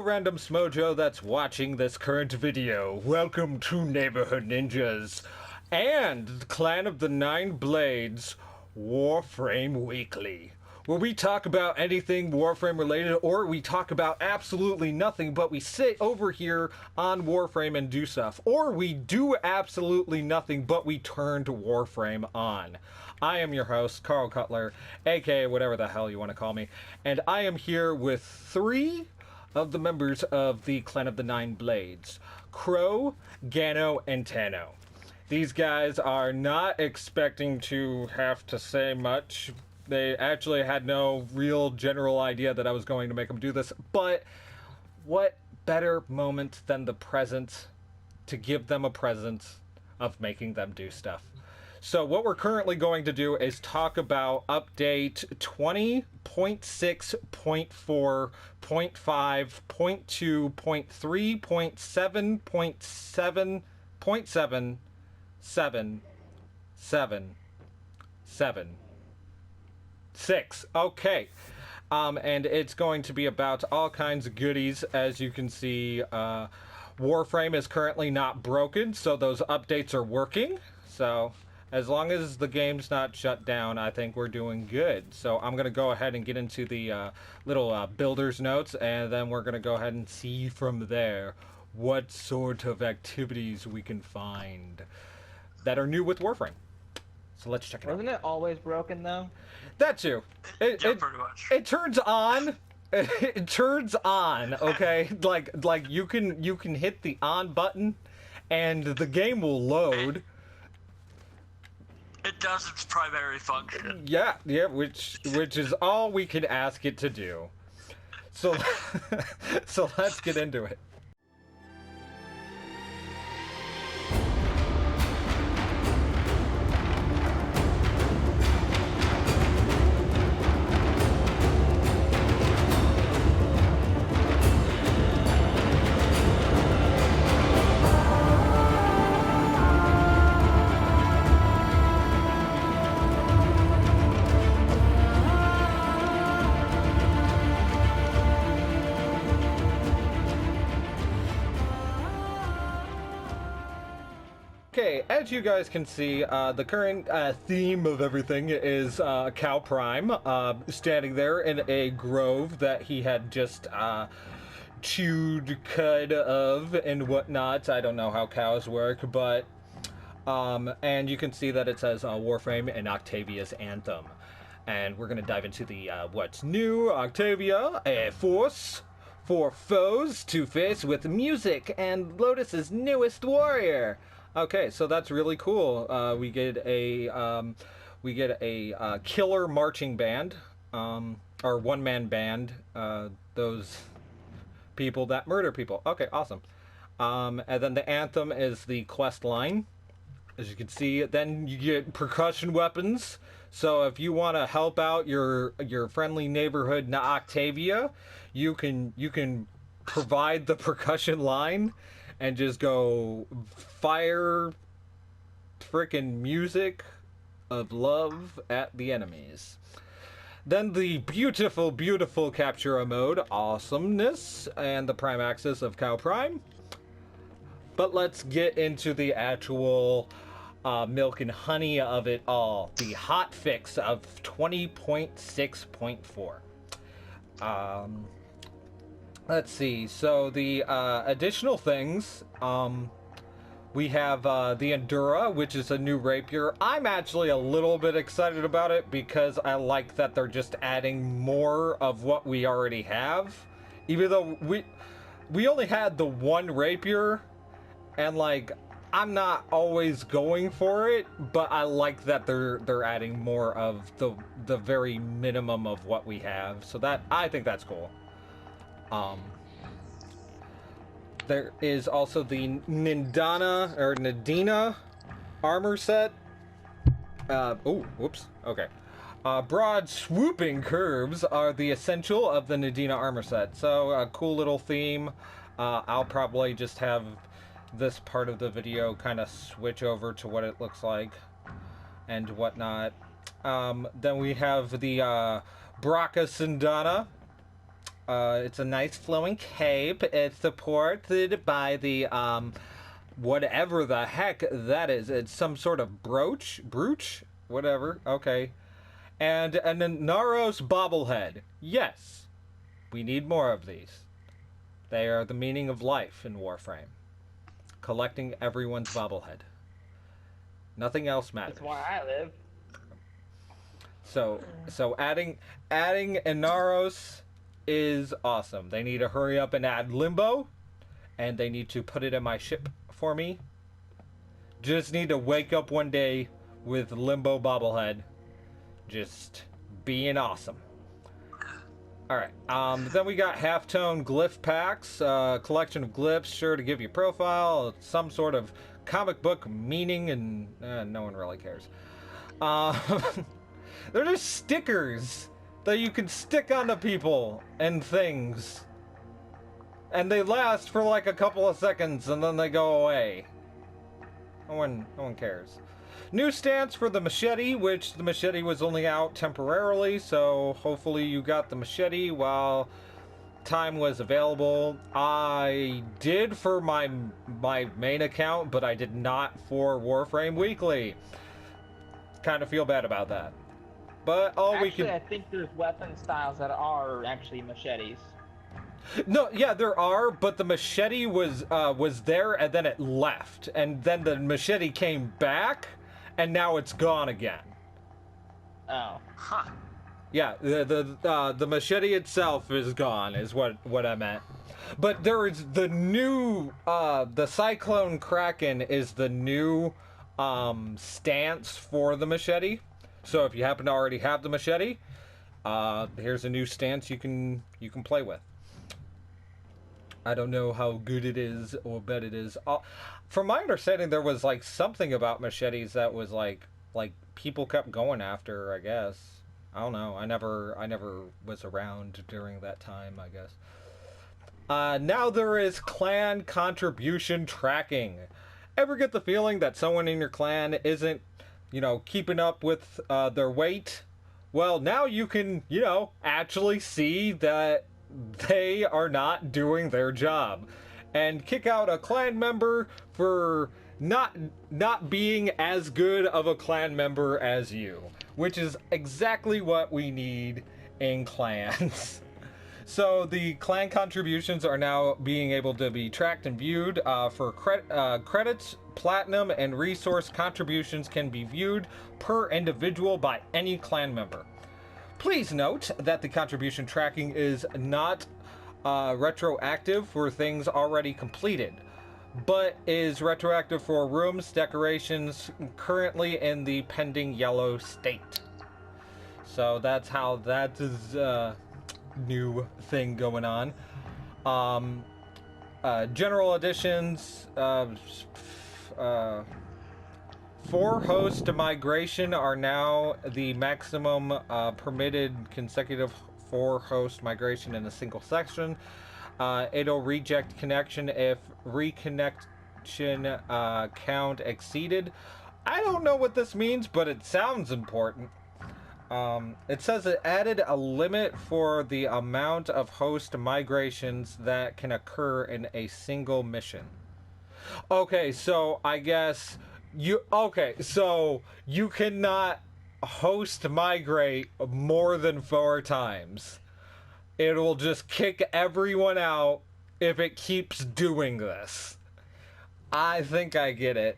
random smojo that's watching this current video. Welcome to Neighborhood Ninjas and Clan of the Nine Blades Warframe Weekly, where we talk about anything Warframe related, or we talk about absolutely nothing, but we sit over here on Warframe and do stuff, or we do absolutely nothing, but we turn to Warframe on. I am your host, Carl Cutler, aka whatever the hell you want to call me, and I am here with three of the members of the Clan of the Nine Blades, Crow, Gano, and Tano. These guys are not expecting to have to say much. They actually had no real general idea that I was going to make them do this, but what better moment than the present to give them a present of making them do stuff. So what we're currently going to do is talk about update 20.6.4.5.2.3.7.7.7.7.6. Okay. And it's going to be about all kinds of goodies. As you can see, Warframe is currently not broken, so those updates are working. So as long as the game's not shut down, I think we're doing good. So I'm going to go ahead and get into the little builder's notes, and then we're going to go ahead and see from there what sort of activities we can find that are new with Warframe. So let's check it out. Wasn't it always broken, though? That too. Yeah, pretty much. It turns on. It turns on, okay? Like you can hit the on button, and the game will load. It does its primary function. Yeah, which is all we can ask it to do. So, so let's get into it. Okay, as you guys can see, the current theme of everything is Cal Prime standing there in a grove that he had just chewed cud of and whatnot. I don't know how cows work, but and you can see that it says Warframe and Octavia's Anthem. And we're going to dive into the what's new. Octavia, a force for foes to face with music and Lotus's newest warrior. Okay, so that's really cool. We get a killer marching band, or one-man band. Those people that murder people. Okay, awesome. And then the anthem is the quest line, as you can see. Then you get percussion weapons. So if you want to help out your friendly neighborhood Octavia, you can provide the percussion line and just go fire frickin' music of love at the enemies. Then the beautiful, beautiful Captura mode, awesomeness, and the prime axis of Cow Prime. But let's get into the actual milk and honey of it all. The hotfix of 20.6.4. Let's see, so the additional things, we have the Endura, which is a new rapier. I'm actually a little bit excited about it because I like that they're just adding more of what we already have. Even though we only had the one rapier, and like, I'm not always going for it, but I like that they're adding more of the very minimum of what we have. So that, I think that's cool. There is also the Nadina armor set. Oh, whoops. Okay. Broad swooping curves are the essential of the Nadina armor set. So a cool little theme. I'll probably just have this part of the video kind of switch over to what it looks like and whatnot. Then we have the Braka Sindana. It's a nice flowing cape. It's supported by the whatever the heck that is. It's some sort of brooch, whatever. Okay, and an Naros bobblehead. Yes, we need more of these. They are the meaning of life in Warframe. Collecting everyone's bobblehead. Nothing else matters. That's why I live. So adding Inaros is awesome. They need to hurry up and add Limbo, and they need to put it in my ship for me. Just need to wake up one day with Limbo bobblehead, just being awesome. All right. Then we got halftone glyph packs, collection of glyphs, sure to give you profile, some sort of comic book meaning, and no one really cares. They're just stickers that you can stick onto people and things, and they last for like a couple of seconds and then they go away. No one cares. New stance for the machete, which the machete was only out temporarily, so hopefully you got the machete while time was available. I did for my main account, but I did not for Warframe Weekly. Kind of feel bad about that. But Actually, I think there's weapon styles that are actually machetes. No, yeah, there are, but the machete was there and then it left, and then the machete came back, and now it's gone again. Oh. Huh. Yeah, the machete itself is gone, is what I meant. But there is the new the Cyclone Kraken is the new stance for the machete. So if you happen to already have the machete, here's a new stance you can play with. I don't know how good it is or bad it is. From my understanding, there was like something about machetes that was like people kept going after, I guess. I don't know. I never was around during that time, I guess. Now there is clan contribution tracking. Ever get the feeling that someone in your clan isn't, keeping up with their weight? Well, now you can, actually see that they are not doing their job, and kick out a clan member for not being as good of a clan member as you, which is exactly what we need in clans. So the clan contributions are now being able to be tracked and viewed. For credits, platinum, and resource contributions can be viewed per individual by any clan member. Please note that the contribution tracking is not retroactive for things already completed, but is retroactive for rooms, decorations currently in the pending yellow state. So that's how that is new thing going on. General additions, 4 host migration are now the maximum permitted consecutive 4 host migration in a single section. It'll reject connection if reconnection count exceeded. I don't know what this means, but it sounds important. It says it added a limit for the amount of host migrations that can occur in a single mission. Okay, so I guess you cannot host migrate more than 4 times. It will just kick everyone out if it keeps doing this. I think I get it.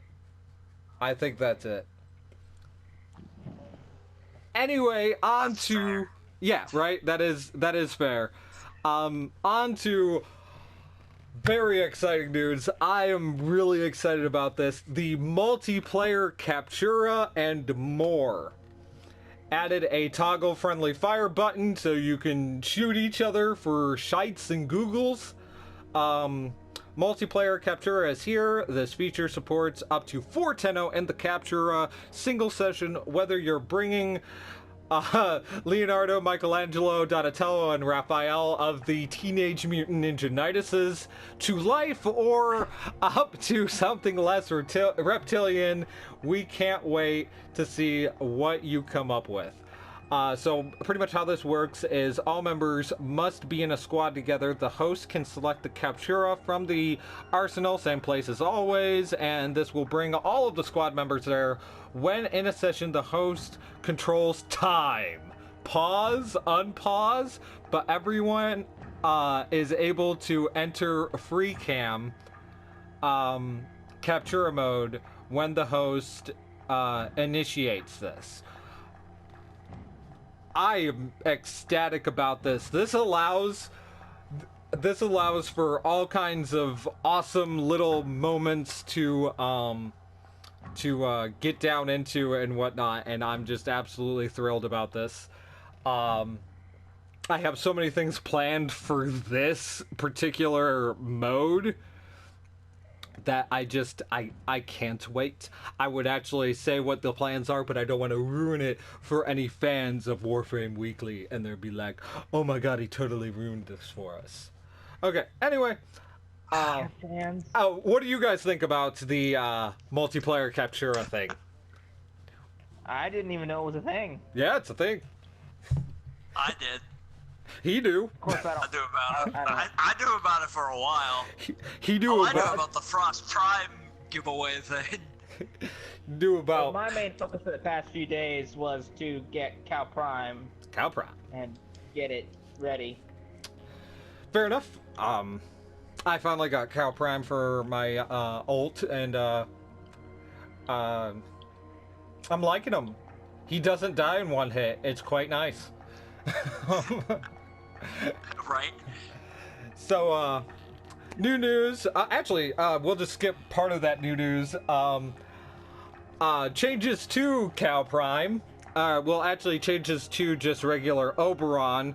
I think that's it. Anyway, on to... Yeah, right? That is fair. On to very exciting news. I am really excited about this. The multiplayer Captura and more. Added a toggle-friendly fire button so you can shoot each other for shites and googles. Multiplayer Captura is here. This feature supports up to 4 Tenno in the Captura single session, whether you're bringing Leonardo, Michelangelo, Donatello, and Raphael of the Teenage Mutant Ninja Knightuses to life, or up to something less reptilian. We can't wait to see what you come up with. So pretty much how this works is all members must be in a squad together. The host can select the Captura from the arsenal, same place as always, and this will bring all of the squad members there. When in a session, the host controls time. Pause, unpause, but everyone is able to enter free cam Captura mode when the host initiates this. I am ecstatic about this. This allows for all kinds of awesome little moments to get down into and whatnot, and I'm just absolutely thrilled about this. I have so many things planned for this particular mode that I can't wait. I would actually say what the plans are, but I don't want to ruin it for any fans of Warframe Weekly, and they'll be like, oh my god, he totally ruined this for us. Okay, anyway. What do you guys think about the multiplayer Captura thing? I didn't even know it was a thing. Yeah, it's a thing. I did. He do. Of course, I knew about it. I knew about it for a while. He knew I knew about the Frost Prime giveaway thing. Knew about. Well, my main focus for the past few days was to get Cal Prime. And get it ready. Fair enough. I finally got Cal Prime for my ult, and I'm liking him. He doesn't die in one hit. It's quite nice. Right. So, new news. Actually, we'll just skip part of that new news. Changes to Cal Prime. Well, actually, changes to just regular Oberon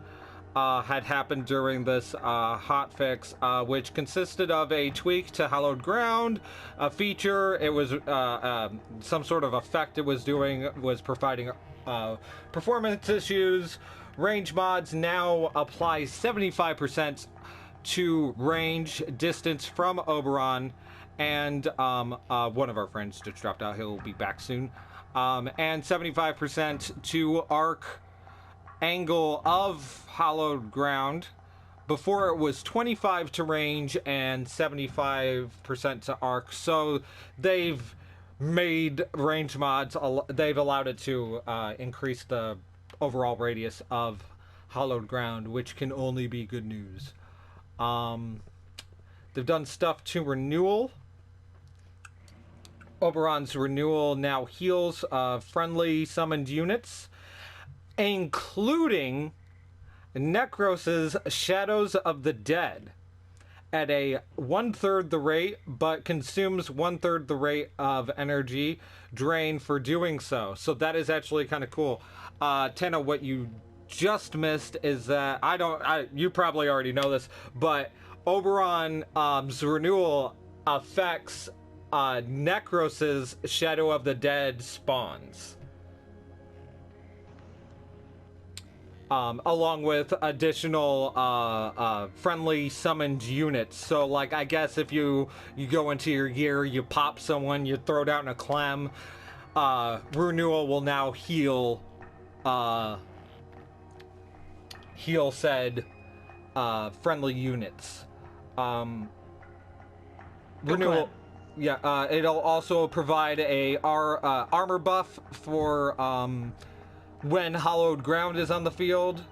had happened during this hotfix, which consisted of a tweak to Hallowed Ground, a feature. It was some sort of effect it was doing was providing performance issues. Range mods now apply 75% to range distance from Oberon, and one of our friends just dropped out. He'll be back soon. And 75% to arc angle of Hallowed Ground. Before it was 25 to range and 75% to arc. So they've made range mods, they've allowed it to increase the overall radius of Hallowed Ground, which can only be good news. They've done stuff to Renewal. Oberon's Renewal now heals friendly summoned units, including Necros's Shadows of the Dead, at a 1/3 the rate, but consumes 1/3 the rate of energy drain for doing so. So that is actually kind of cool. Tana, what you just missed is that you probably already know this, but Oberon's Renewal affects Necros's Shadow of the Dead spawns. Along with additional friendly summoned units. So, like, I guess if you go into your gear, you pop someone, you throw down a clem, Renewal will now heal said friendly units. Renewal, yeah, it'll also provide a armor buff for when Hallowed Ground is on the field.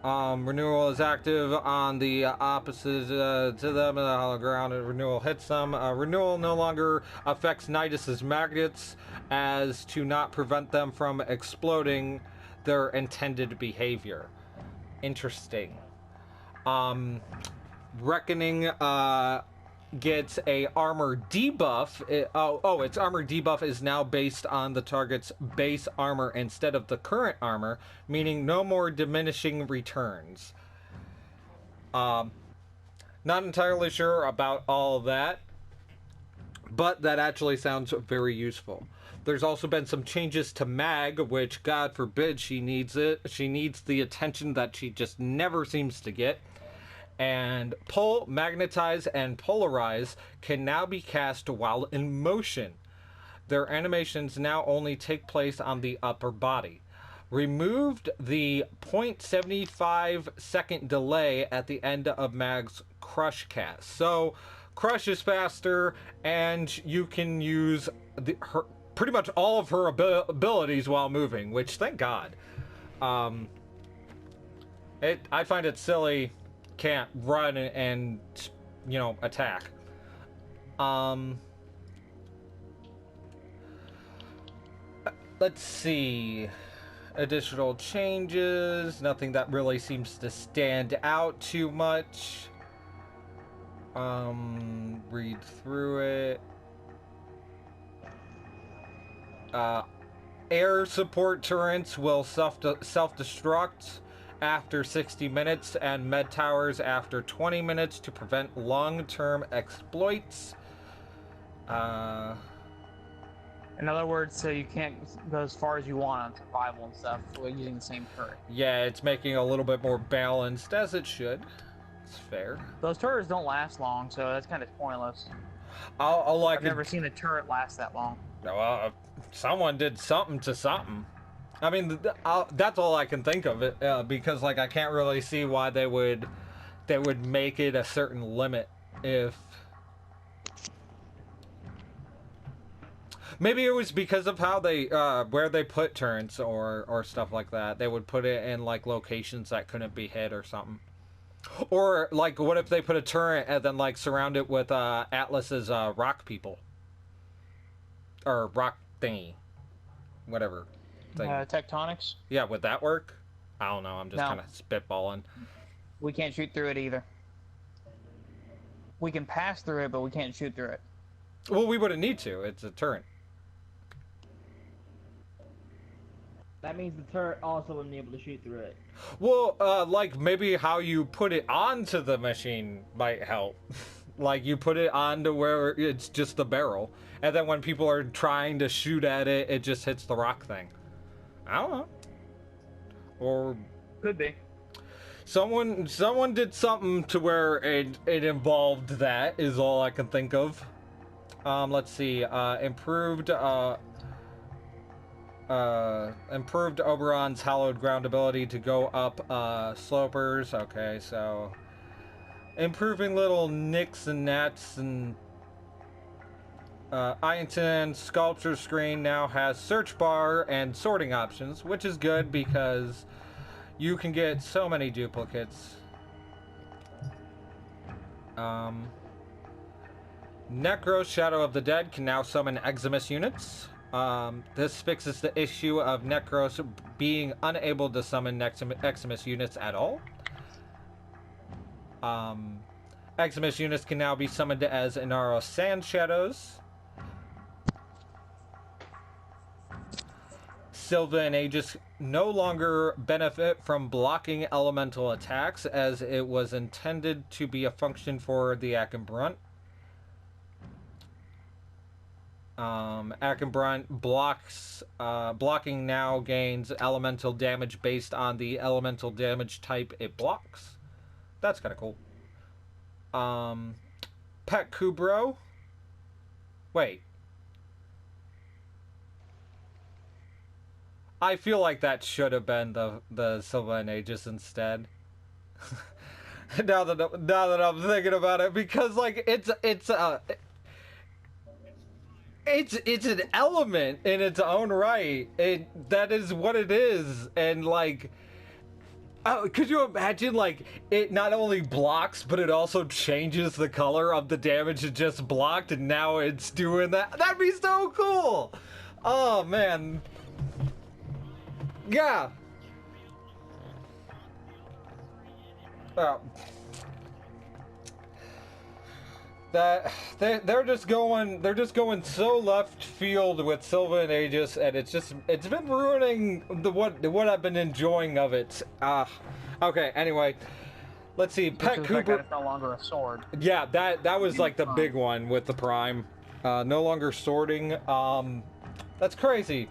Renewal is active on the opposite to them, the Hallowed Ground, and Renewal hits them. Renewal no longer affects Nidus's magnets, as to not prevent them from exploding their intended behavior. Interesting. Reckoning gets a armor debuff. Its armor debuff is now based on the target's base armor instead of the current armor, meaning no more diminishing returns. Not entirely sure about all that, but that actually sounds very useful. There's also been some changes to Mag, which, God forbid, she needs it. She needs the attention that she just never seems to get. And Pull, Magnetize, and Polarize can now be cast while in motion. Their animations now only take place on the upper body. removed the 0.75 second delay at the end of Mag's crush cast. So crush is faster, and you can use pretty much all of her abilities while moving, which thank God. I find it silly can't run and attack. Let's see. Additional changes. Nothing that really seems to stand out too much. Read through it. Air support turrets will self-destruct after 60 minutes, and med towers after 20 minutes to prevent long-term exploits. In other words, so you can't go as far as you want on survival and stuff using the same turret. Yeah, it's making it a little bit more balanced, as it should. It's fair. Those turrets don't last long, so that's kind of pointless. I've never seen a turret last that long. Well, someone did something to something. I mean, that's all I can think of it, because like I can't really see why they would make it a certain limit. If maybe it was because of how they where they put turrets or stuff like that. They would put it in like locations that couldn't be hit or something. Or like, what if they put a turret and then like surround it with Atlas's rock people or rock thingy, whatever. Tectonics? Yeah, would that work? I don't know. I'm just kind of spitballing. We can't shoot through it either. We can pass through it, but we can't shoot through it. Well, we wouldn't need to. It's a turret. That means the turret also wouldn't be able to shoot through it. Well, like maybe how you put it onto the machine might help. Like you put it onto where it's just the barrel, and then when people are trying to shoot at it, it just hits the rock thing. I don't know. Or could be. Someone did something to where it involved that, is all I can think of. Let's see. Improved Oberon's hallowed ground ability to go up slopers. Okay, so improving little nicks and nets, and Ironton's sculpture screen now has search bar and sorting options, which is good because you can get so many duplicates. Necro's Shadow of the Dead can now summon Eximus units. This fixes the issue of Necros being unable to summon Eximus units at all. Eximus units can now be summoned as Inaro Sand Shadows. Silva and Aegis no longer benefit from blocking elemental attacks, as it was intended to be a function for the Akenbrunt. Akenbrunt blocking now gains elemental damage based on the elemental damage type it blocks. That's kind of cool. Pet Kubro. Wait. I feel like that should have been the Silva and Aegis instead. now that I'm thinking about it, because like it's an element in its own right. That is what it is, and like, could you imagine like it not only blocks, but it also changes the color of the damage it just blocked, and now it's doing that? That'd be so cool. Oh man. Yeah. They're just going so left field with Silva and Aegis, and it's been ruining what I've been enjoying of it. Okay. Anyway, let's see. Pet Cooper. It's no longer a sword. Yeah, that was like the big one with the Prime. No longer sorting. That's crazy.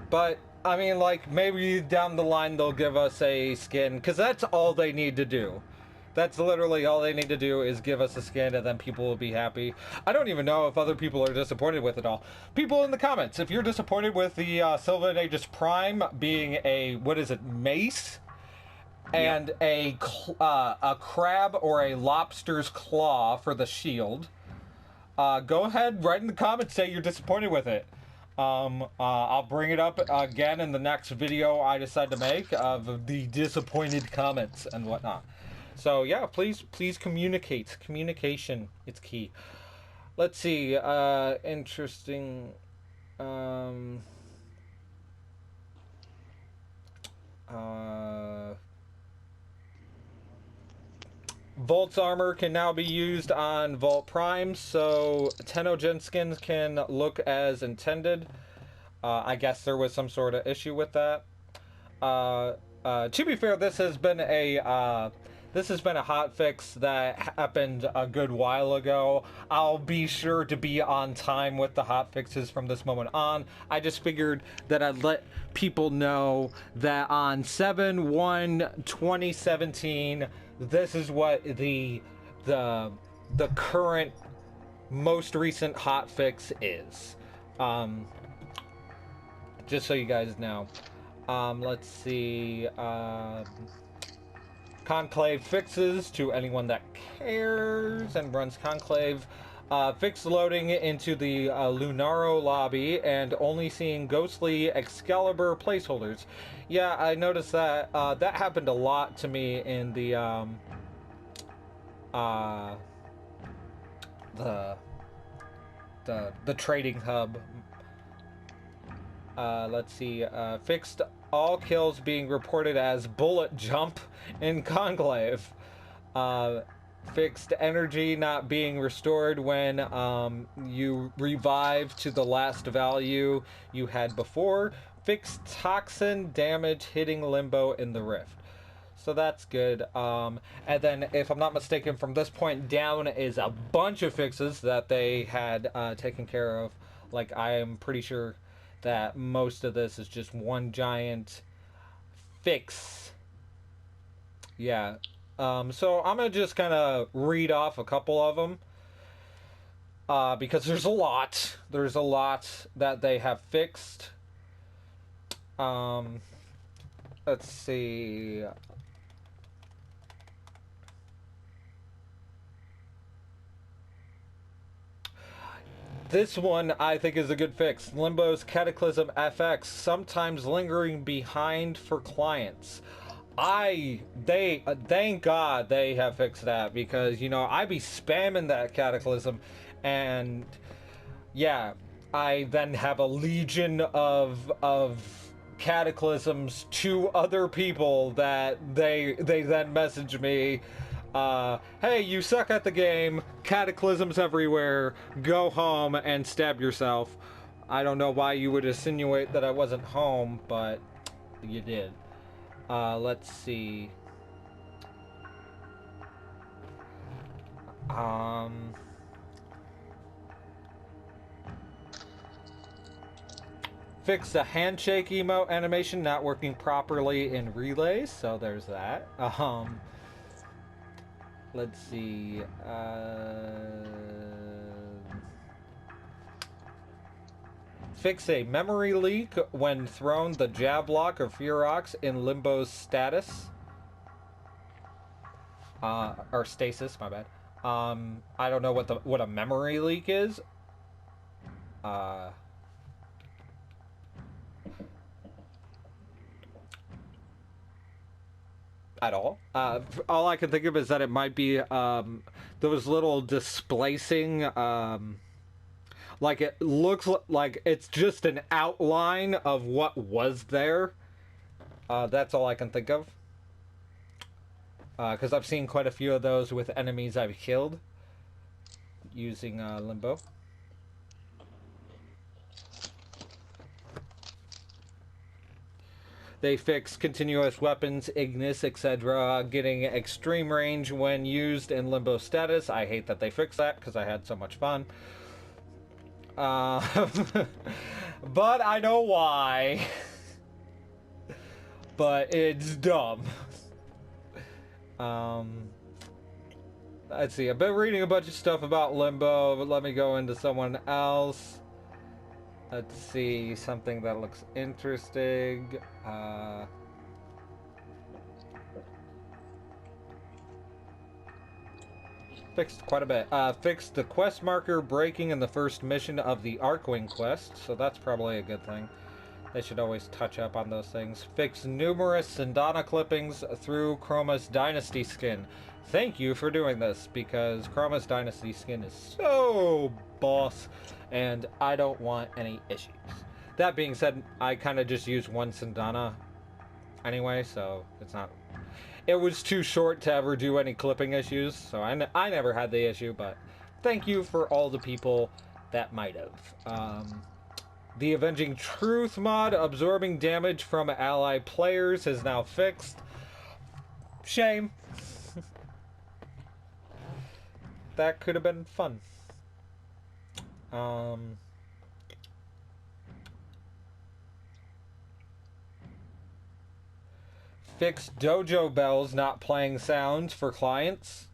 But I mean, like, maybe down the line they'll give us a skin, because that's all they need to do. That's literally all they need to do is give us a skin and then people will be happy. I don't even know if other people are disappointed with it all. People in the comments, if you're disappointed with the Sylvan Aegis Prime being a, what is it, mace? And a crab or a lobster's claw for the shield. Go ahead, write in the comments, say you're disappointed with it. I'll bring it up again in the next video I decide to make of the disappointed comments and whatnot. So yeah, please communicate. Communication, it's key. Let's see, interesting, Volt's armor can now be used on Volt Prime, so Tenogen skins can look as intended. I guess there was some sort of issue with that. To be fair, this has been a hotfix that happened a good while ago. I'll be sure to be on time with the hotfixes from this moment on. I just figured that I'd let people know that on 7/1/2017, this is what the current most recent hotfix is. Just so you guys know. Let's see. Conclave fixes to anyone that cares and runs Conclave. Fix loading into the Lunaro lobby and only seeing ghostly Excalibur placeholders. Yeah, I noticed that. That happened a lot to me in the trading hub. Let's see. Fixed all kills being reported as bullet jump in Conclave. Fixed energy not being restored when you revive to the last value you had before. Fixed toxin damage hitting Limbo in the Rift. So that's good. And then, if I'm not mistaken, from this point down is a bunch of fixes that they had taken care of. Like, I am pretty sure that most of this is just one giant fix. Yeah. So I'm gonna just kind of read off a couple of them. Because there's a lot. There's a lot that they have fixed. Let's see. This one I think is a good fix. Limbo's Cataclysm FX, sometimes lingering behind for clients. Thank God they have fixed that, because, you know, I be spamming that Cataclysm, and yeah, I then have a legion of Cataclysms to other people that they then message me, hey, you suck at the game, Cataclysms everywhere, go home and stab yourself. I don't know why you would insinuate that I wasn't home, but you did. Let's see. Fix the handshake emote animation not working properly in relays, so there's that. Let's see. Fix a memory leak when thrown the Jablock or Fearox in Limbo's status. Or stasis, my bad. I don't know what a memory leak is. At all. All I can think of is that it might be those little displacing, like it looks like it's just an outline of what was there. That's all I can think of. Because I've seen quite a few of those with enemies I've killed using Limbo. They fix continuous weapons, Ignis, etc. getting extreme range when used in Limbo status. I hate that they fixed that because I had so much fun. But I know why. But it's dumb. Let's see, I've been reading a bunch of stuff about Limbo, but let me go into someone else. Let's see, something that looks interesting. Fixed quite a bit. Fixed the quest marker breaking in the first mission of the Arkwing quest, so that's probably a good thing. They should always touch up on those things. Fixed numerous Sindana clippings through Chroma's Dynasty skin. Thank you for doing this, because Chroma's Dynasty skin is so boss, and I don't want any issues. That being said, I kind of just use one Sindana anyway, so it's not... It was too short to ever do any clipping issues, so I never had the issue, but thank you for all the people that might have. The Avenging Truth mod, absorbing damage from ally players, is now fixed. Shame. That could have been fun. Fixed dojo bells not playing sounds for clients.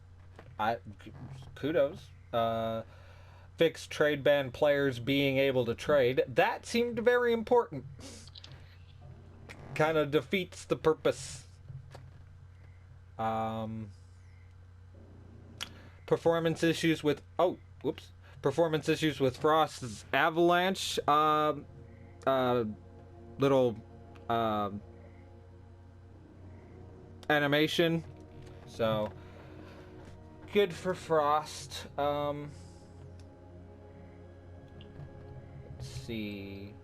Kudos. Fixed trade ban players being able to trade. That seemed very important. Kind of defeats the purpose. Performance issues with... Oh, whoops. Performance issues with Frost's Avalanche. Little... animation. So... Good for Frost. Let's see.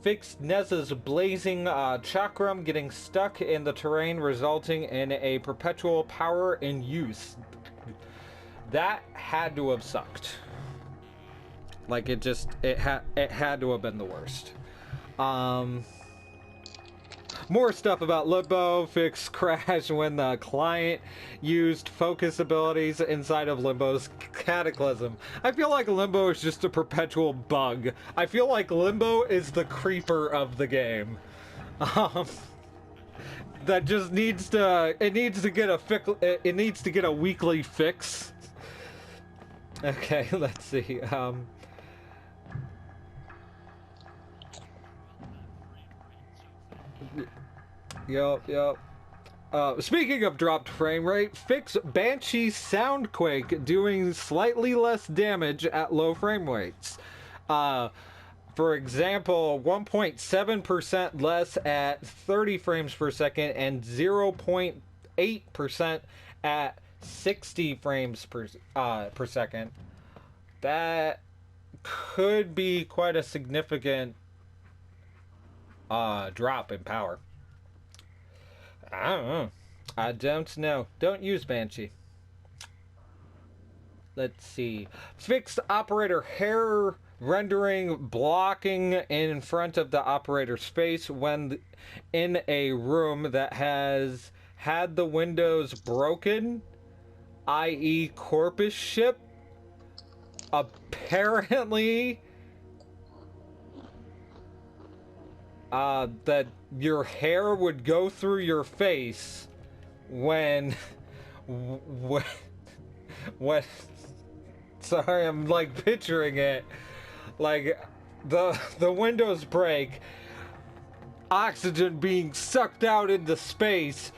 Fixed Neza's blazing chakram getting stuck in the terrain, resulting in a perpetual power in use. That had to have sucked. Like it had to have been the worst. More stuff about Limbo. Fixed crash when the client used focus abilities inside of Limbo's Cataclysm. I feel like Limbo is just a perpetual bug. I feel like Limbo is the creeper of the game. That just needs to... It needs to get a weekly fix. Okay, let's see. Yup. Speaking of dropped frame rate, fix Banshee Soundquake doing slightly less damage at low frame rates. For example, 1.7% less at 30 frames per second and 0.8% at 60 frames per second. That could be quite a significant drop in power. I don't know. Don't use Banshee. Let's see. Fixed operator hair rendering blocking in front of the operator's face when in a room that has had the windows broken, i.e. corpus ship. Apparently that your hair would go through your face when sorry, I'm like picturing it like the windows break, oxygen being sucked out into space,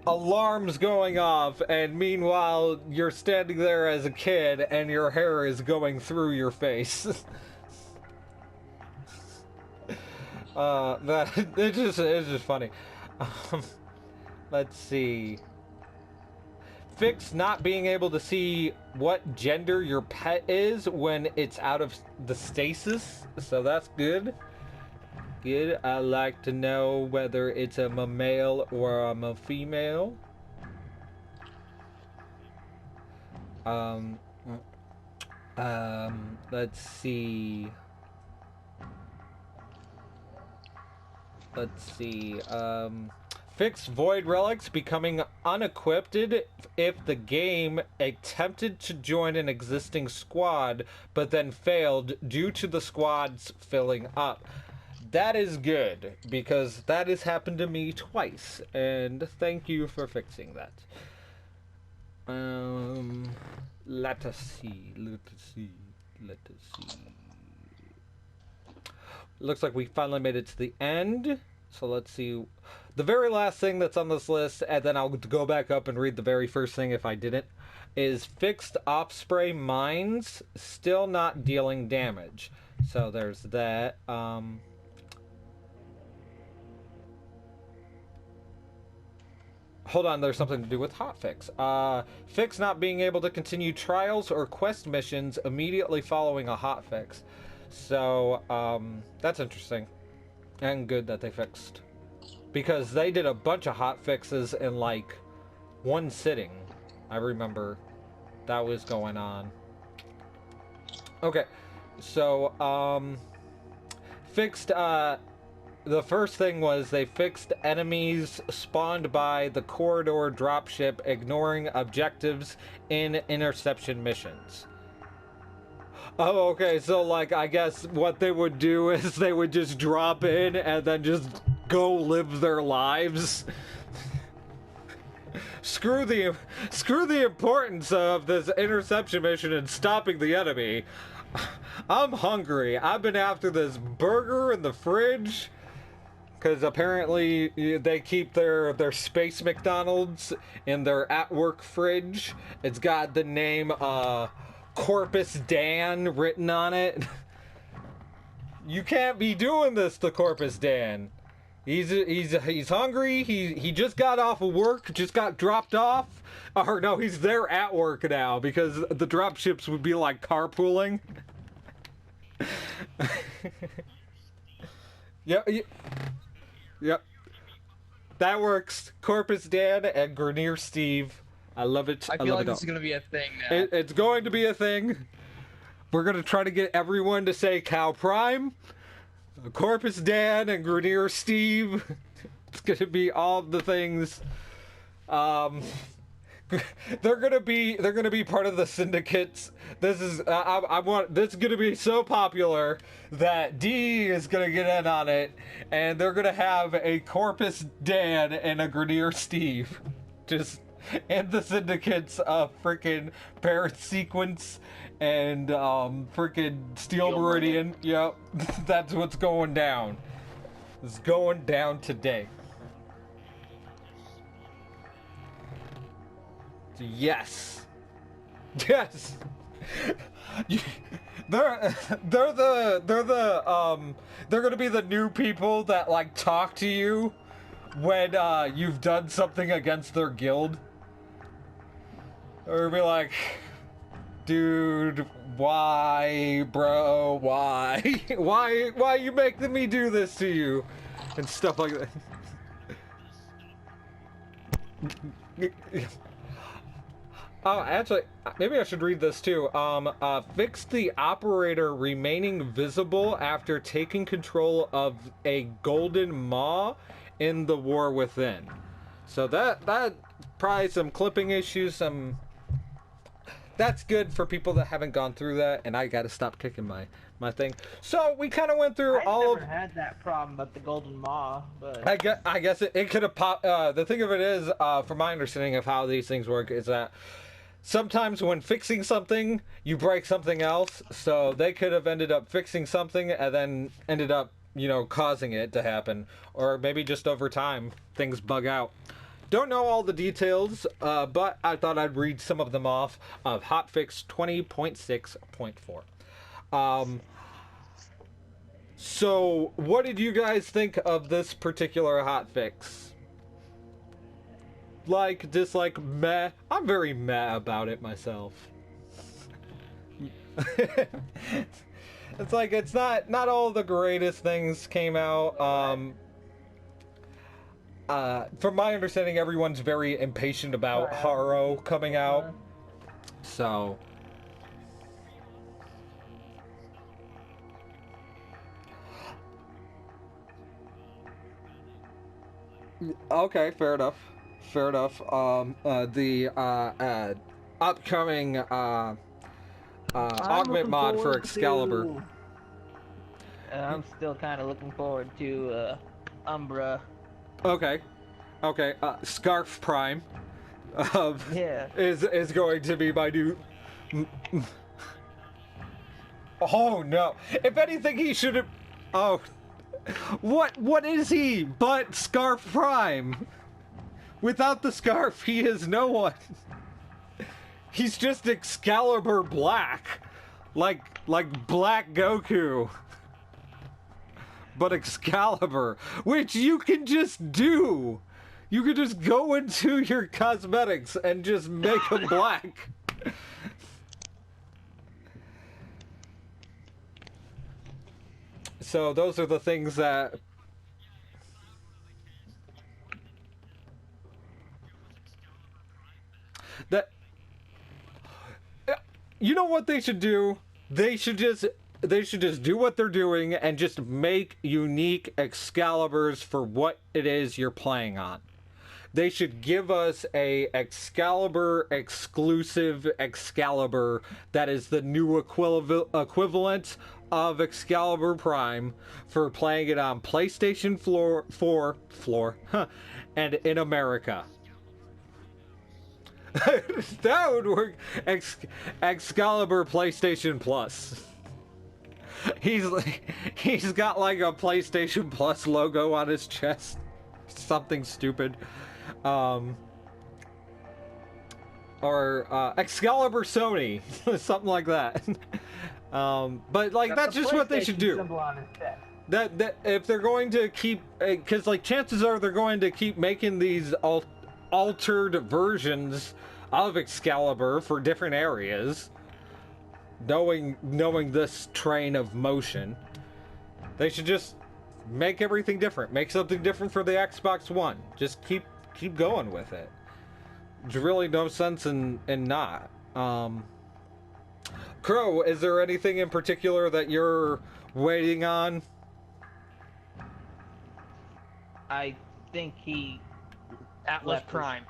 alarms going off, and meanwhile you're standing there as a kid and your hair is going through your face. It's just funny. Let's see. Fix not being able to see what gender your pet is when it's out of the stasis. So that's good. Good. I like to know whether it's a male or a female. Let's see. Fix void relics becoming unequipped if the game attempted to join an existing squad but then failed due to the squads filling up. That is good, because that has happened to me twice, and thank you for fixing that. Let us see. Looks like we finally made it to the end. So let's see. The very last thing that's on this list, and then I'll go back up and read the very first thing if I didn't, is fixed Osprey mines still not dealing damage. So there's that. Hold on, there's something to do with hotfix. Fix not being able to continue trials or quest missions immediately following a hotfix. So, that's interesting. And good that they fixed. Because they did a bunch of hotfixes in, like, one sitting. I remember that was going on. Okay, so, fixed, the first thing was they fixed enemies spawned by the corridor dropship ignoring objectives in interception missions. Oh, okay, so like I guess what they would do is they would just drop in and then just go live their lives. Screw the importance of this interception mission and stopping the enemy. I'm hungry. I've been after this burger in the fridge. Because apparently they keep their space McDonald's in their at-work fridge. It's got the name Corpus Dan written on it. You can't be doing this to Corpus Dan. He's hungry. He just got off of work. Just got dropped off. Or no, he's there at work now because the dropships would be like carpooling. Yep. Yep. That works. Corpus Dan and Grenier Steve. I love it. I feel like this is going to be a thing now. It's going to be a thing. We're going to try to get everyone to say Cow Prime, Corpus Dan, and Grenier Steve. It's going to be all the things. They're gonna be part of the syndicates. This is this is gonna be so popular that D is gonna get in on it, and they're gonna have a Corpus Dan and a Grenier Steve, just and the syndicates of freaking Parrot Sequence and freaking Steel Meridian. Yep, that's what's going down. It's going down today. Yes. Yes. They're gonna be the new people that like talk to you when you've done something against their guild. Or be like, dude, why, bro, why? why you making me do this to you? And stuff like that. Oh, actually, maybe I should read this too. Fix the operator remaining visible after taking control of a golden maw in the War Within. So that probably some clipping issues, that's good for people that haven't gone through that, and I gotta stop kicking my thing. So we kind of went through all of... I've never had that problem with the golden maw, but... I guess it could have popped... the thing of it is, from my understanding of how these things work, is that sometimes when fixing something, you break something else, so they could have ended up fixing something and then ended up, you know, causing it to happen. Or maybe just over time, things bug out. Don't know all the details, but I thought I'd read some of them off of Hotfix 20.6.4. So, what did you guys think of this particular hotfix? Like, dislike, meh? I'm very meh about it myself. It's like, it's not all the greatest things came out. From my understanding, everyone's very impatient about Haro coming out. So... Okay, fair enough. Fair enough. The upcoming augment mod for Excalibur. I'm still kind of looking forward to Umbra. Okay. Okay. Scarf Prime. Yeah. is going to be my new. Oh no! If anything, he should have. Oh, what is he but Scarf Prime? Without the scarf, he is no one. He's just Excalibur Black, like Black Goku. But Excalibur, which you can just do. You can just go into your cosmetics and just make him black. So those are the things that... You know what they should do? They should just do what they're doing and just make unique Excaliburs for what it is you're playing on. They should give us a Excalibur exclusive Excalibur that is the new equivalent of Excalibur Prime for playing it on PlayStation 4 and in America. That would work. Excalibur PlayStation Plus. He's got like a PlayStation Plus logo on his chest. Something stupid. Or Excalibur Sony. Something like that. But like that's just what they should do. That if they're going to keep, because like chances are they're going to keep making these altered versions of Excalibur for different areas, knowing this train of motion, they should just make everything different. Make something different for the Xbox One. Just keep going with it. There's really no sense in not. Crow, is there anything in particular that you're waiting on? I think he... Atlas Prime.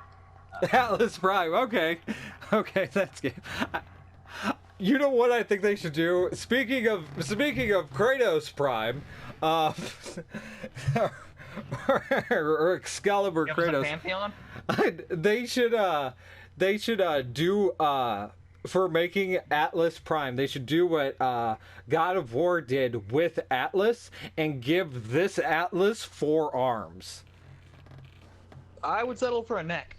Atlas Prime, okay. Okay, that's good. You know what I think they should do? Speaking of Kratos Prime, or Excalibur Kratos. They should do for making Atlas Prime. They should do what God of War did with Atlas and give this Atlas 4 arms. I would settle for a neck.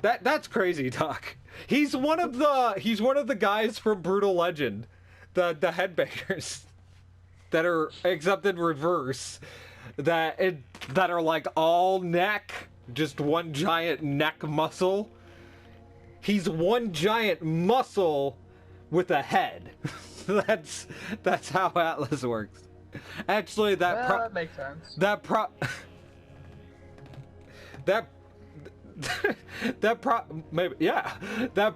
That's crazy talk. He's one of the guys from Brutal Legend, the headbangers that are, except in reverse, that are like all neck, just one giant neck muscle. He's one giant muscle with a head. That's how Atlas works. Actually, that makes sense. That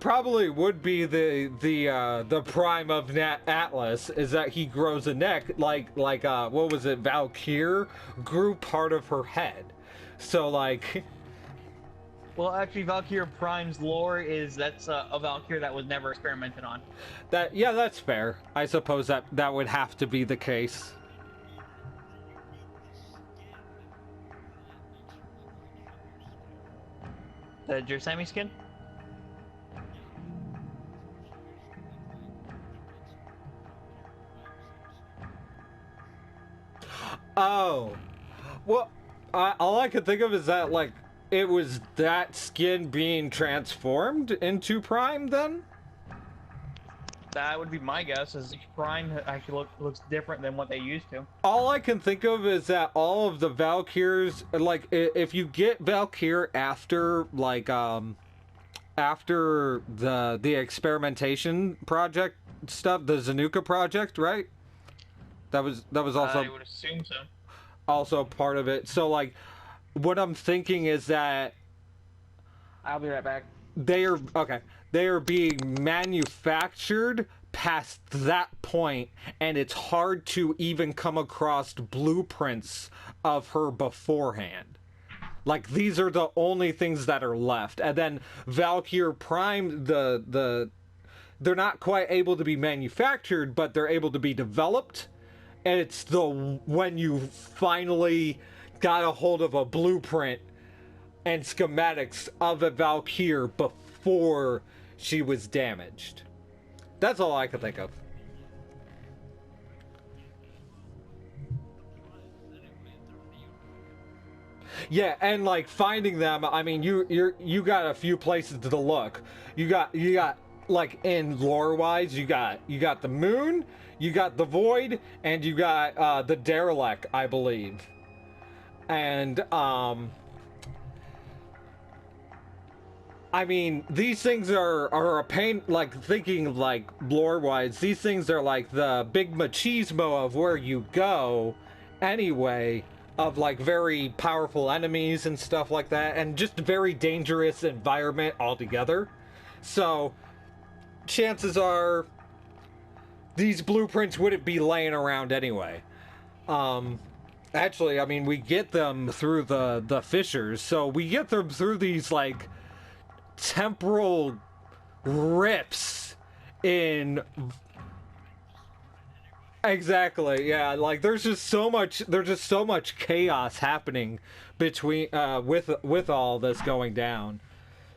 probably would be the prime of Atlas, is that he grows a neck like what was it, Valkyrie grew part of her head, so like. Well, actually, Valkyrie Prime's lore is that's a Valkyrie that was never experimented on. That's fair. I suppose that would have to be the case. The Jersemi skin? Oh. Well, all I could think of is that, like, it was that skin being transformed into Prime, then? That would be my guess, is each Prime actually looks different than what they used to. All I can think of is that all of the Valkyries, like, if you get Valkyrie after, like, after the experimentation project stuff, the Zanuka project, right? That was also... I would assume so. Also part of it. So, like, what I'm thinking is that... I'll be right back. They are being manufactured past that point, and it's hard to even come across blueprints of her beforehand. Like, these are the only things that are left. And then Valkyrie Prime, they're not quite able to be manufactured, but they're able to be developed. And it's when you finally got a hold of a blueprint and schematics of a Valkyr before she was damaged. That's all I could think of. Yeah, and like finding them, I mean, you got a few places to look. You got like in lore wise, you got the moon, you got the void, and you got the derelict, I believe. And I mean, these things are a pain, like, thinking, like, lore-wise, these things are, like, the big machismo of where you go, anyway, of, like, very powerful enemies and stuff like that, and just a very dangerous environment altogether. So, chances are, these blueprints wouldn't be laying around anyway. Actually, I mean, we get them through the fissures, so we get them through these, like, temporal rips in exactly, yeah, like there's just so much chaos happening between with all this going down.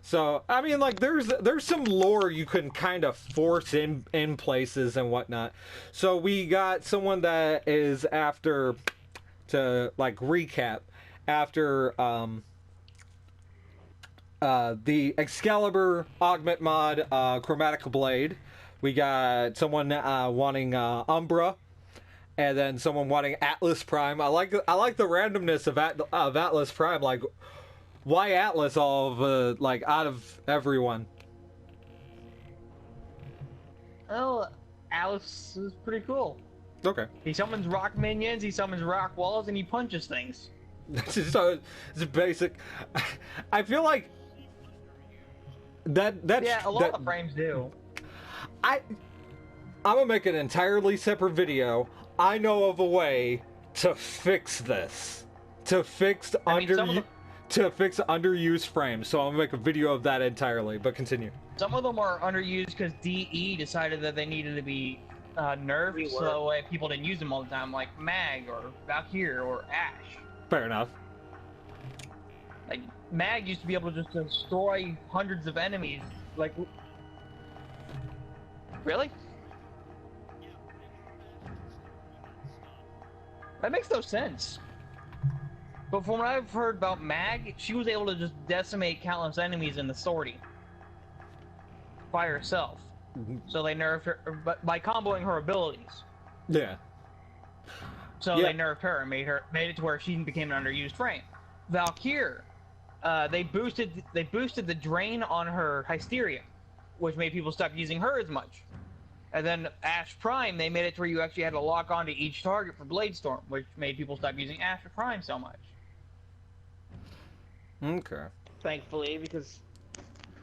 So I mean, like there's some lore you can kind of force in places and whatnot. So we got someone that is after, to like recap, after the Excalibur Augment mod, Chromatic Blade. We got someone wanting Umbra, and then someone wanting Atlas Prime. I like the randomness of Atlas Prime. Like, why Atlas all of like out of everyone? Well, Atlas is pretty cool. Okay. He summons rock minions, he summons rock walls, and he punches things. So it's basic. I feel like that's yeah, a lot of frames do. I'm gonna make an entirely separate video. I know of a way to fix this, to fix underused frames. So I'm gonna make a video of that entirely. But continue. Some of them are underused because DE decided that they needed to be nerfed, so that way people didn't use them all the time, like Mag or Valkyr or Ash. Fair enough. Like, Mag used to be able to just destroy hundreds of enemies. Like, really? That makes no sense. But from what I've heard about Mag, she was able to just decimate countless enemies in the sortie by herself. So they nerfed her, but by comboing her abilities. Yeah. So they nerfed her and made it to where she became an underused frame. Valkyr, they boosted the drain on her Hysteria, which made people stop using her as much. And then Ash Prime, they made it to where you actually had to lock onto each target for Blade Storm, which made people stop using Ash Prime so much. Okay. Thankfully, because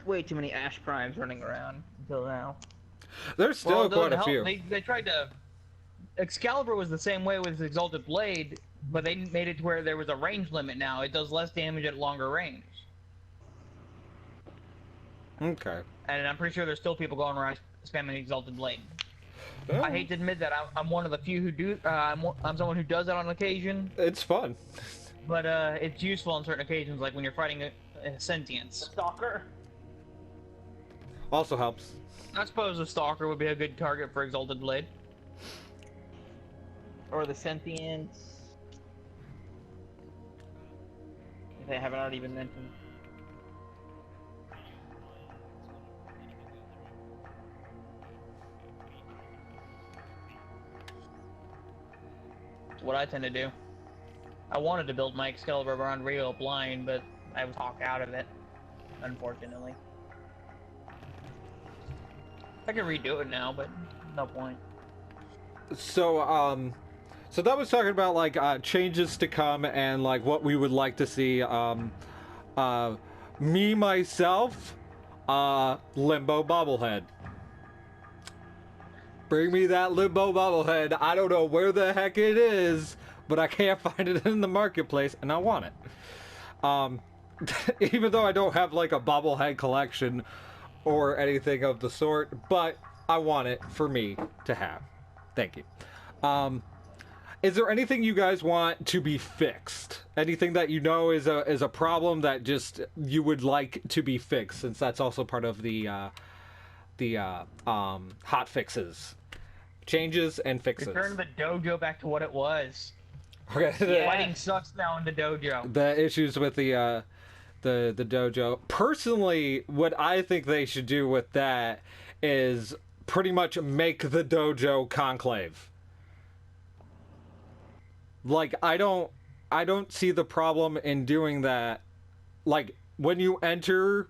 way too many Ash Primes running around until now. There's still quite a few. They tried to... Excalibur was the same way with Exalted Blade, but they made it to where there was a range limit now. It does less damage at longer range. Okay. And I'm pretty sure there's still people going around spamming Exalted Blade. Oh. I hate to admit that I'm one of the few who do. I'm someone who does that on occasion. It's fun. But it's useful on certain occasions, like when you're fighting a sentience. Stalker? Also helps. I suppose a Stalker would be a good target for Exalted Blade. Or the Sentience. If they haven't already been mentioned. It's what I tend to do. I wanted to build my Excalibur around Radio Blind, but I was talked out of it, unfortunately. I can redo it now, but no point. So, so that was talking about like changes to come and like what we would like to see. Me myself, Limbo bobblehead. Bring me that Limbo bobblehead. I don't know where the heck it is, but I can't find it in the marketplace, and I want it. Even though I don't have like a bobblehead collection or anything of the sort, but I want it for me to have. Thank you. Is there anything you guys want to be fixed? Anything that you know is a problem that just you would like to be fixed, since that's also part of the hot fixes, changes and fixes. Return the dojo back to what it was. Okay. Fighting sucks now in the dojo. The issues with the dojo. Personally, what I think they should do with that is pretty much make the dojo conclave. Like, I don't see the problem in doing that. Like, when you enter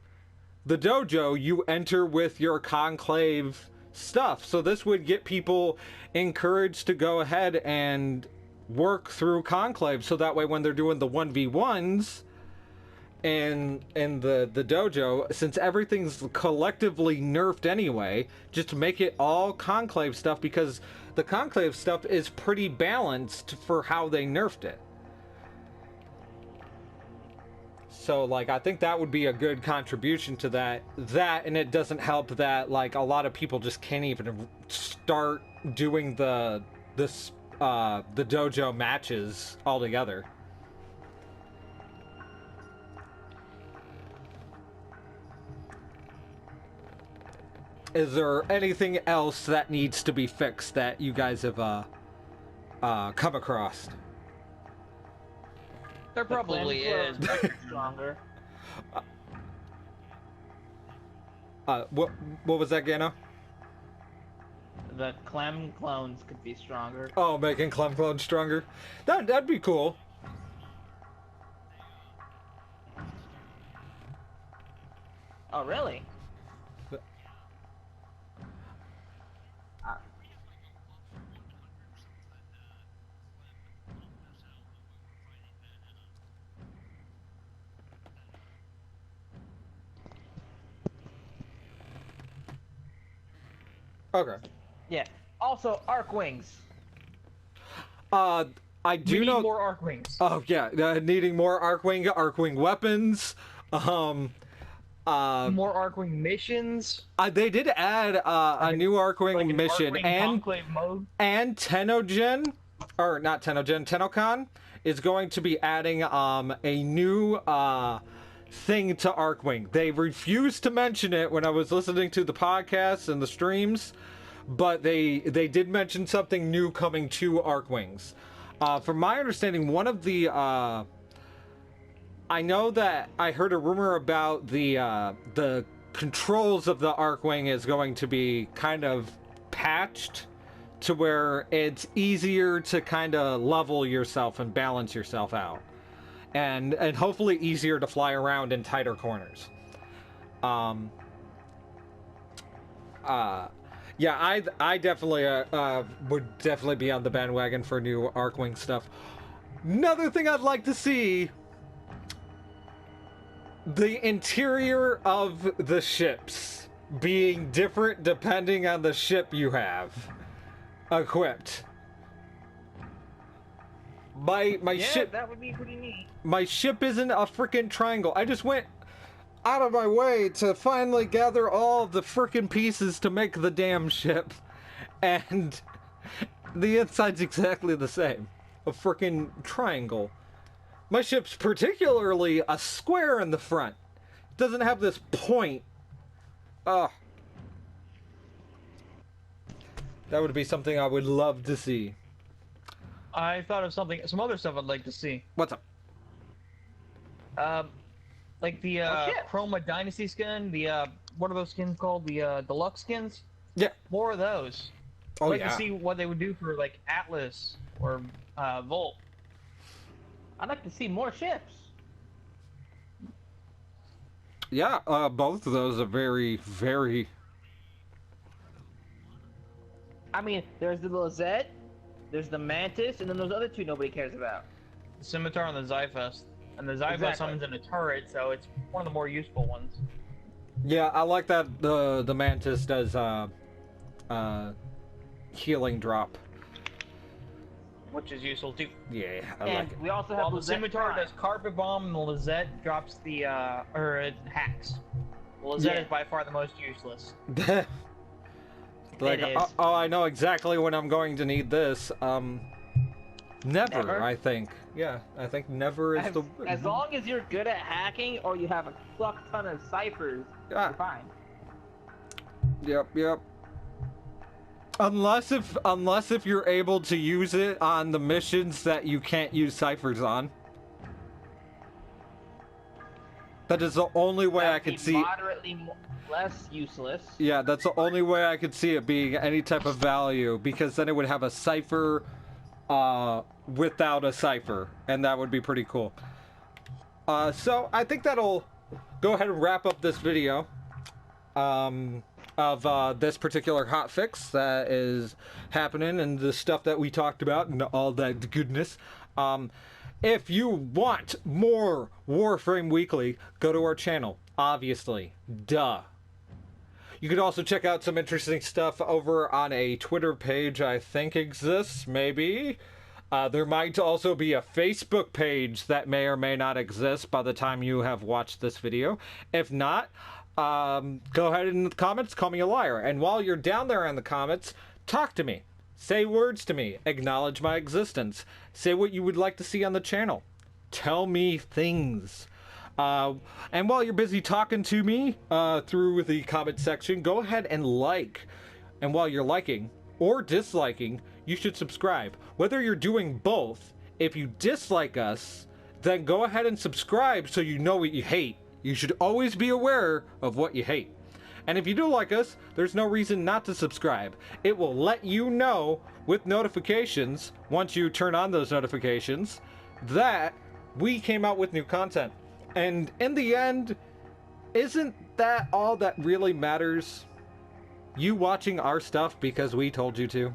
the dojo, you enter with your conclave stuff. So this would get people encouraged to go ahead and work through conclave, so that way when they're doing the 1v1s in the dojo, since everything's collectively nerfed anyway, just make it all conclave stuff, because the conclave stuff is pretty balanced for how they nerfed it. So, like, I think that would be a good contribution to that, and it doesn't help that, like, a lot of people just can't even start doing the dojo matches altogether. Is there anything else that needs to be fixed that you guys have come across? There probably is. Stronger. What was that, Gano? The Clem clones could be stronger. Oh, making Clem clones stronger? That'd be cool. Oh, really? Okay. Yeah. Also, arc wings. I do know more arc wings. Oh yeah, needing more Arcwing weapons. More Arcwing missions. They did add a new Arcwing mission, and Tenogen, or not Tenogen, Tennokan is going to be adding a new thing to Arcwing. They refused to mention it when I was listening to the podcasts and the streams, but they did mention something new coming to Arcwings. From my understanding, one of the I know that I heard a rumor about the controls of the Arcwing is going to be kind of patched to where it's easier to kind of level yourself and balance yourself out, and hopefully easier to fly around in tighter corners. Yeah, I definitely would definitely be on the bandwagon for new Arcwing stuff. Another thing I'd like to see: the interior of the ships being different depending on the ship you have equipped. My ship, that would be pretty neat. My ship isn't a freaking triangle. I just went out of my way to finally gather all the freaking pieces to make the damn ship, and the inside's exactly the same. A freaking triangle. My ship's particularly a square in the front. It doesn't have this point. Ugh. That would be something I would love to see. I thought of some other stuff I'd like to see. What's up? Like the Chroma Dynasty skin, what are those skins called? The deluxe skins? Yeah. More of those. Oh, I'd like to see what they would do for like Atlas or Volt. I'd like to see more ships. Yeah, both of those are very, very... I mean, there's the Lizette, there's the Mantis, and then those other two nobody cares about. The Scimitar and the Zyphus. And the Zyphus summons in a turret, so it's one of the more useful ones. Yeah, I like that the Mantis does healing drop. Which is useful too. Yeah, I and like it. we also have the Scimitar does Carpet Bomb, and the Lizette drops the hacks. The Lizette is by far the most useless. Like, oh, I know exactly when I'm going to need this. Never, I think. Yeah, I think never is as long as you're good at hacking or you have a fuck ton of ciphers, you're fine. Yep. Unless if you're able to use it on the missions that you can't use ciphers on. That is the only way I could see. Moderately less useless. Yeah, that's the only way I could see it being any type of value, because then it would have a cipher without a cipher, and that would be pretty cool. So I think that'll go ahead and wrap up this video of this particular hotfix that is happening and the stuff that we talked about and all that goodness. If you want more Warframe Weekly, go to our channel, obviously. Duh. You could also check out some interesting stuff over on a Twitter page I think exists, maybe. There might also be a Facebook page that may or may not exist by the time you have watched this video. If not, go ahead in the comments, call me a liar. And while you're down there in the comments, talk to me. Say words to me. Acknowledge my existence. Say what you would like to see on the channel. Tell me things. And while you're busy talking to me through the comment section, go ahead and like. And while you're liking or disliking, you should subscribe. Whether you're doing both, if you dislike us, then go ahead and subscribe so you know what you hate. You should always be aware of what you hate. And if you do like us, there's no reason not to subscribe. It will let you know with notifications, once you turn on those notifications, that we came out with new content. And in the end, isn't that all that really matters? You watching our stuff because we told you to.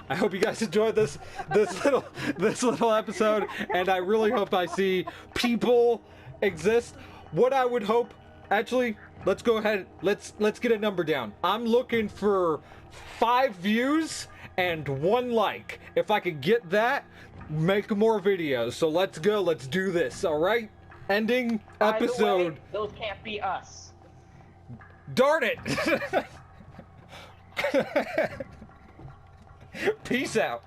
I hope you guys enjoyed this little episode, and I really hope I see people exist. What I would hope, actually, let's go ahead, let's get a number down. I'm looking for 5 views and 1 like. If I could get that, make more videos. So let's go, let's do this, alright? Ending episode. By the way, those can't be us. Darn it! Peace out.